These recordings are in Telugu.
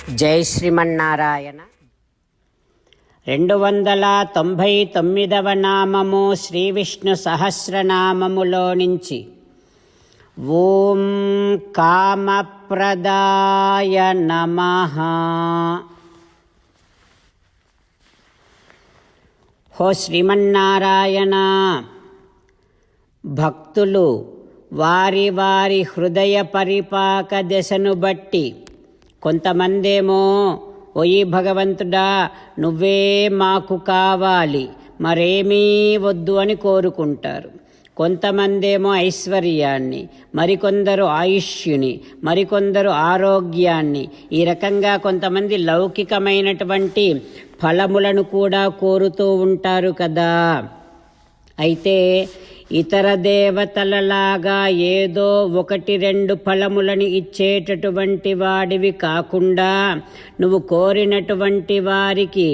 జై శ్రీమన్నారాయణ. 299వ నామము శ్రీ విష్ణు సహస్రనామములో నుంచి ఓం కామప్రదాయ నమః. హో శ్రీమన్నారాయణ, భక్తులు వారి వారి హృదయ పరిపాక దశను బట్టి కొంతమందేమో ఓయి భగవంతుడా నువ్వే మాకు కావాలి, మరేమీ వద్దు అని కోరుకుంటారు. కొంతమందేమో ఐశ్వర్యాన్ని, మరికొందరు ఆయుష్యుని, మరికొందరు ఆరోగ్యాన్ని, ఈ రకంగా కొంతమంది లౌకికమైనటువంటి ఫలములను కూడా కోరుతూ ఉంటారు కదా. అయితే ఇతర దేవతలలాగా ఏదో 1-2 ఫలములను ఇచ్చేటటువంటి వాడివి కాకుండా నువ్వు కోరినటువంటి వారికి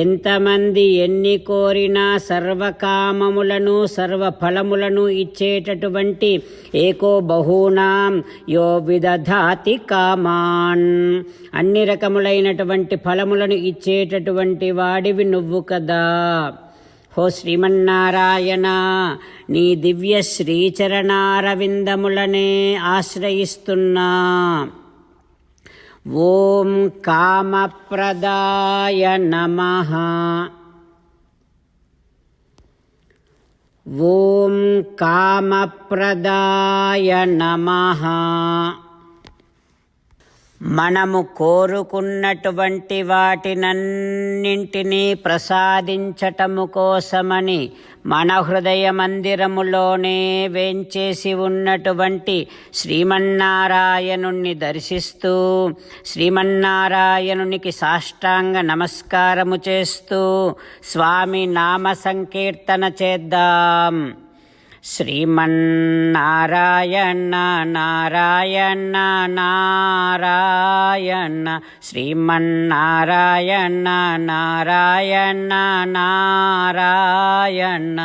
ఎంతమంది ఎన్ని కోరినా సర్వకామములను సర్వఫలములను ఇచ్చేటటువంటి ఏకో బహూనాం యో విదధాతి కామాన్, అన్ని రకములైనటువంటి ఫలములను ఇచ్చేటటువంటి వాడివి నువ్వు కదా. హో శ్రీమన్నారాయణ, నీ దివ్య శ్రీచరణారవిందములనే ఆశ్రయిస్తున్నా. ఓం కామప్రదాయ నమః. ఓం కామప్రదాయ నమః. మనము కోరుకున్నటువంటి వాటినన్నింటినీ ప్రసాదించటము కోసమని మన హృదయ మందిరములోనే వేంచేసి ఉన్నటువంటి శ్రీమన్నారాయణుణ్ణి దర్శిస్తూ శ్రీమన్నారాయణునికి సాష్టాంగ నమస్కారము చేస్తూ స్వామి నామ సంకీర్తన చేద్దాం. శ్రీమన్నారాయణ నారాయణ నారాయణ, శ్రీమన్నారాయణ నారాయణ నారాయణ.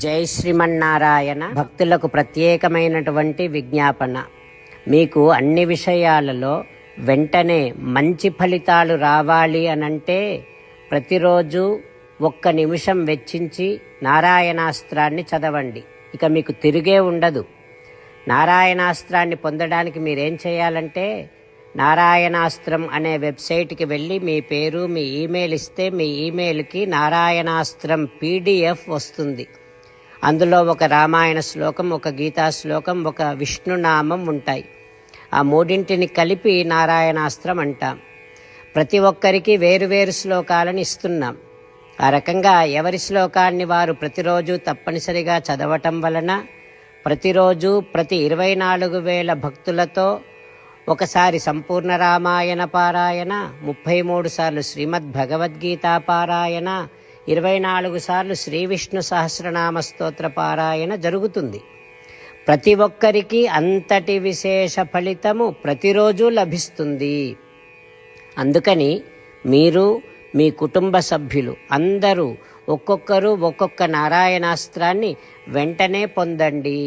జై శ్రీమన్నారాయణ. భక్తులకు ప్రత్యేకమైనటువంటి విజ్ఞాపన. మీకు అన్ని విషయాలలో వెంటనే మంచి ఫలితాలు రావాలి అనంటే ప్రతిరోజు 1 నిమిషం వెచ్చించి నారాయణాస్త్రాన్ని చదవండి. ఇక మీకు తిరిగే ఉండదు. నారాయణాస్త్రాన్ని పొందడానికి మీరేం చేయాలంటే నారాయణాస్త్రం అనే వెబ్సైట్కి వెళ్ళి మీ పేరు మీ ఈమెయిల్ ఇస్తే మీ ఈమెయిల్కి నారాయణాస్త్రం PDF వస్తుంది. అందులో ఒక రామాయణ శ్లోకం, ఒక గీతా శ్లోకం, ఒక విష్ణునామం ఉంటాయి. ఆ 3 కలిపి నారాయణాస్త్రం అంటాం. ప్రతి ఒక్కరికి వేరువేరు శ్లోకాలను ఇస్తున్నాం. ఆ రకంగా ఎవరి శ్లోకాన్ని వారు ప్రతిరోజు తప్పనిసరిగా చదవటం వలన ప్రతిరోజు ప్రతి 24,000 భక్తులతో ఒకసారి సంపూర్ణ రామాయణ పారాయణ, 33 సార్లు శ్రీమద్ భగవద్గీత పారాయణ, 24 సార్లు శ్రీ విష్ణు సహస్రనామ స్తోత్ర పారాయణ జరుగుతుంది. ప్రతి ఒక్కరికి అంతటి విశేష ఫలితము ప్రతిరోజు లభిస్తుంది. అందుకని మీరు మీ కుటుంబ సభ్యులు అందరూ ఒక్కొక్కరు ఒక్కొక్క నారాయణాస్త్రాన్ని వెంటనే పొందండి.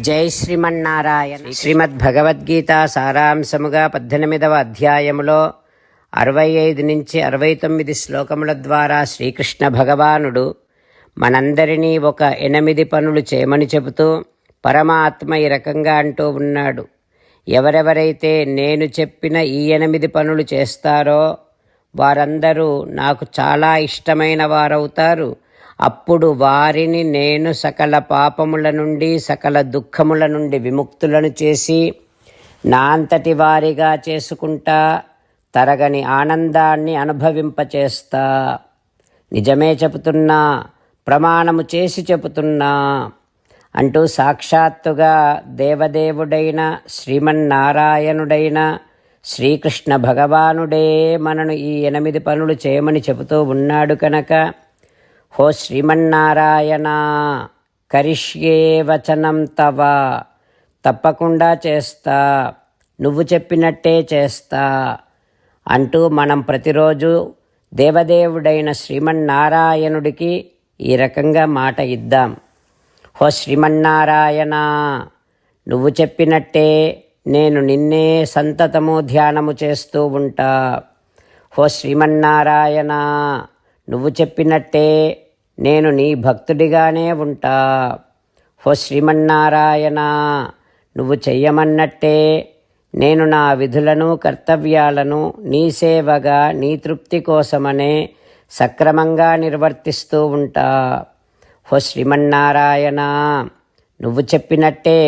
జై శ్రీమన్నారాయణ. శ్రీమద్ భగవద్గీత సారాంశముగా 18వ అధ్యాయములో 65 నుంచి 69 శ్లోకముల ద్వారా శ్రీకృష్ణ భగవానుడు మనందరినీ ఒక 8 పనులు చేయమని చెబుతూ పరమాత్మ ఈ రకంగా అంటూ ఉన్నాడు. ఎవరెవరైతే నేను చెప్పిన ఈ 8 పనులు చేస్తారో వారందరూ నాకు చాలా ఇష్టమైన వారవుతారు. అప్పుడు వారిని నేను సకల పాపముల నుండి సకల దుఃఖముల నుండి విముక్తులను చేసి నా అంతటి వారిగా చేసుకుంటా, తరగని ఆనందాన్ని అనుభవింపచేస్తా. నిజమే చెబుతున్నా, ప్రమాణము చేసి చెబుతున్నా అంటూ సాక్షాత్తుగా దేవదేవుడైన శ్రీమన్నారాయణుడైన శ్రీకృష్ణ భగవానుడే మనను ఈ 8 పనులు చేయమని చెబుతూ ఉన్నాడు కనుక హో శ్రీమన్నారాయణ కరిష్యే వచనం తవ, తప్పకుండా చేస్తా, నువ్వు చెప్పినట్టే చేస్తా అంటూ మనం ప్రతిరోజు దేవదేవుడైన శ్రీమన్నారాయణుడికి ఈ రకంగా మాట ఇద్దాం. హో శ్రీమన్నారాయణ, నువ్వు చెప్పినట్టే నేను నిన్నే సంతతము ధ్యానము చేస్తూ ఉంటా. ఓ శ్రీమన్నారాయణ, నువ్వు చెప్పినట్టే నేను నీ భక్తుడిగానే ఉంటా. ఓ శ్రీమన్నారాయణ, నువ్వు చెయ్యమన్నట్టే నేను నా విధులను కర్తవ్యాలను నీ సేవగా నీ తృప్తి కోసమనే సక్రమంగా నిర్వర్తిస్తూ ఉంటా. ఓ శ్రీమన్నారాయణ, నువ్వు చెప్పినట్టే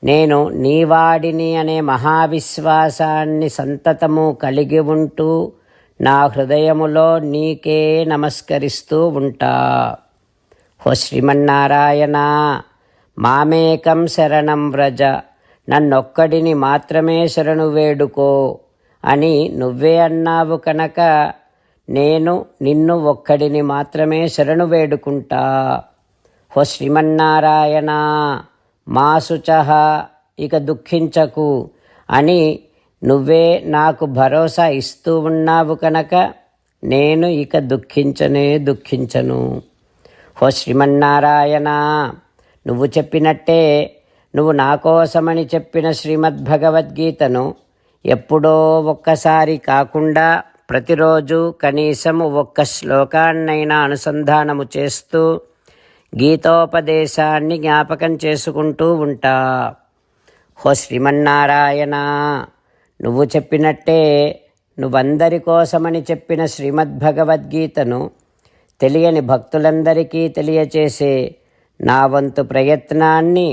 నేను నీవాడిని అనే మహావిశ్వాసాన్ని సంతతము కలిగి ఉంటూ నా హృదయములో నీకే నమస్కరిస్తూ ఉంటా. ఓ శ్రీమన్నారాయణ, మామేకం శరణం వ్రజ, నన్నొక్కడిని మాత్రమే శరణు వేడుకో అని నువ్వే అన్నావు కనుక నేను నిన్ను ఒక్కడిని మాత్రమే శరణు వేడుకుంటా. ఓ శ్రీమన్నారాయణ, మా శుచః, ఇక దుఃఖించకు అని నువ్వే నాకు భరోసా ఇస్తూ ఉన్నావు కనుక నేను ఇక దుఃఖించను. ఓ శ్రీమన్నారాయణ, నువ్వు చెప్పినట్టే నువ్వు నా కోసమని చెప్పిన శ్రీమద్భగవద్గీతను ఎప్పుడో ఒక్కసారి కాకుండా ప్రతిరోజు కనీసం ఒక్క శ్లోకాన్నైనా అనుసంధానము చేస్తూ గీతోపదేశాన్ని జ్ఞాపకం చేసుకుంటూ ఉంటా. ఓ శ్రీమన్నారాయణ, నువ్వు చెప్పినట్టే నువ్వందరి కోసమని చెప్పిన శ్రీమద్భగవద్గీతను తెలియని భక్తులందరికీ తెలియచేసే నా వంతు ప్రయత్నాన్ని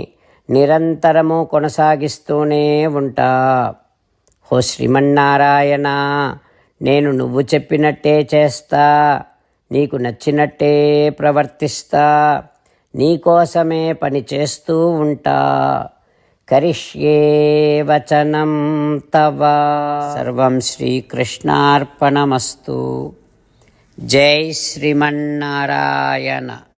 నిరంతరము కొనసాగిస్తూనే ఉంటా. ఓ శ్రీమన్నారాయణ, నేను నువ్వు చెప్పినట్టే చేస్తా, నీకు నచ్చినట్టే ప్రవర్తిస్తా, నీకోసమే పని చేస్తూ ఉంటా. కరిష్యే వచనం తవ. సర్వం శ్రీకృష్ణార్పణమస్తు. జై శ్రీమన్నారాయణ.